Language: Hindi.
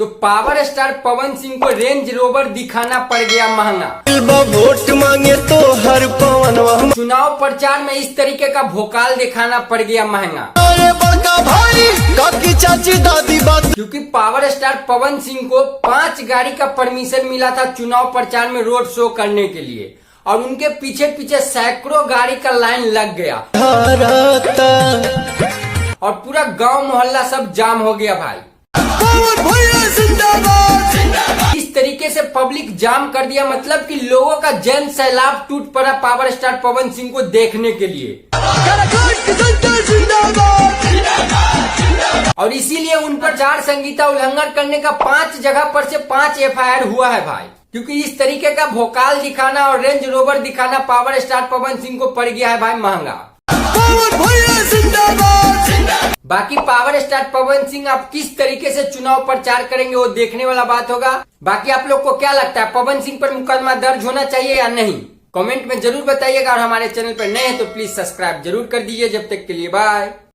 तो पावर स्टार पवन सिंह को रेंज रोवर दिखाना पड़ गया महंगा। वोट मांगे तो हर पवन चुनाव प्रचार में इस तरीके का भोकाल दिखाना पड़ गया महंगा। बड़का भाई काकी चाची दादी बात, क्योंकि पावर स्टार पवन सिंह को 5 गाड़ी का परमिशन मिला था चुनाव प्रचार में रोड शो करने के लिए, और उनके पीछे पीछे सैकड़ों गाड़ी का लाइन लग गया और पूरा गांव मोहल्ला सब जाम हो गया भाई। इस तरीके से पब्लिक जाम कर दिया, मतलब कि लोगों का जन सैलाब टूट पड़ा पावर स्टार पवन सिंह को देखने के लिए, और इसीलिए उन पर आचार संहिता उल्लंघन करने का 5 जगह पर से 5 FIR हुआ है भाई। क्योंकि इस तरीके का भोकाल दिखाना और रेंज रोवर दिखाना पावर स्टार पवन सिंह को पड़ गया है भाई महंगा। बाकी पावर स्टार पवन सिंह आप किस तरीके से चुनाव प्रचार करेंगे वो देखने वाला बात होगा। बाकी आप लोग को क्या लगता है, पवन सिंह पर मुकदमा दर्ज होना चाहिए या नहीं, कमेंट में जरूर बताइएगा। और हमारे चैनल पर नए हैं तो प्लीज सब्सक्राइब जरूर कर दीजिए। जब तक के लिए बाय।